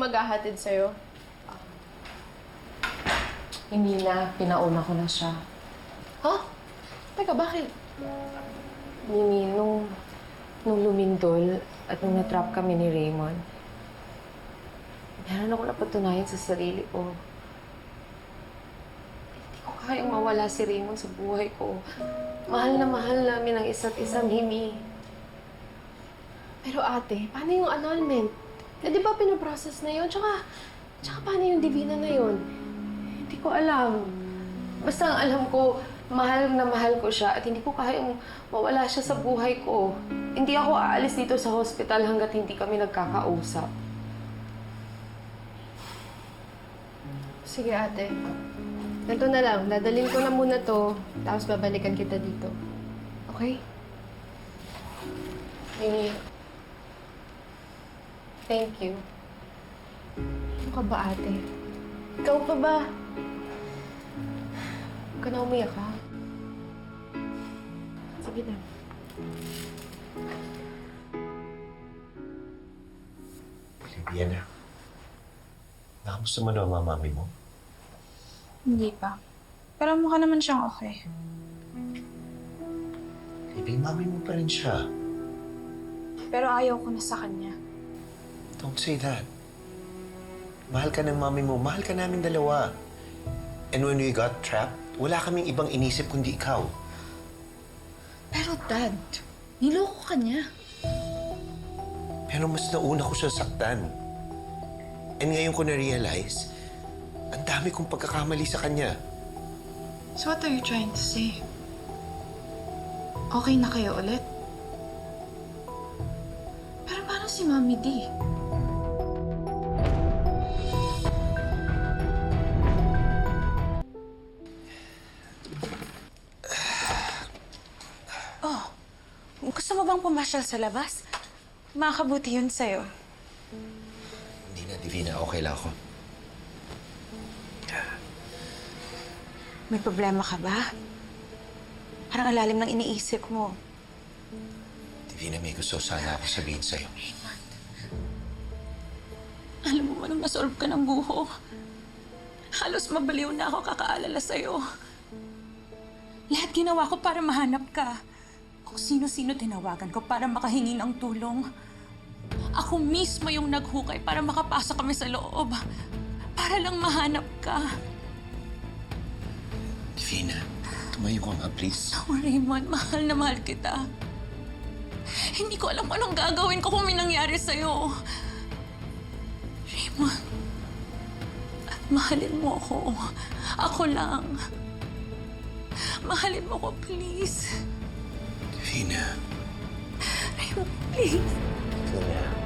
maghahatid sa'yo? Hindi na. Pinauna ko na siya. Ha? Teka, bakit? Mimi, nung lumindol at nung natrap kami ni Raymond, meron ako napatunayan sa sarili ko. Hindi ko kayang mawala si Raymond sa buhay ko. Mahal na mahal namin ang isa't isa, Mimi. Pero ate, paano yung annulment? Eh, di ba pinaprocess na yun? Tsaka paano yung Divina na yun? Hindi ko alam. Basta ang alam ko, mahal na mahal ko siya at hindi ko kayang mawala siya sa buhay ko. Hindi ako aalis dito sa hospital hanggat hindi kami nagkakausap. Sige ate. Ganito na lang, dadalhin ko na muna to, tapos babalikan kita dito. Okay? Mimi, thank you. Ano ka ba ate? Ikaw pa ba? Huwag ka na umiyak ha? Sige na. Diana, nakamusta mo na ang mami mo? Hindi pa. Pero mukha naman siyang okay. Baby, mami mo pa rin siya. Pero ayaw ko na sa kanya. Don't say that. Mahal ka ng mami mo, mahal ka namin dalawa. And when we got trapped, wala kaming ibang inisip kundi ikaw. Pero Dad, niloko ka niya. Pero mas nauna ko siya saktan. And ngayon ko na-realize, ang dami kong pagkakamali sa kanya. So what are you trying to say? Okay na kayo ulit? Pero paano si Mami D? Oh, gusto mo bang pumasyal sa labas? Makakabuti yun sa'yo. Hindi na, Divina. Okay lang ako. May problema ka ba? Parang ang lalim ng iniisip mo. Divina, may gusto sana ako sabihin sa'yo. Alam mo ba nung nasolve ka ng buho? Halos mabaliw na ako kakaalala sa'yo. Lahat ginawa ko para mahanap ka. Kung sino-sino tinawagan ko para makahingi ng tulong. Ako mismo yung naghukay para makapasok kami sa loob. Para lang mahanap ka. Divina, tumayo ka nga, please. Oh, Raymond, mahal na mahal kita. Hindi ko alam anong gagawin ko kung may nangyari sa'yo. Raymond, at mahalin mo ako. Ako lang. Mahalin mo ko, please. Divina. Raymond, please. Divina.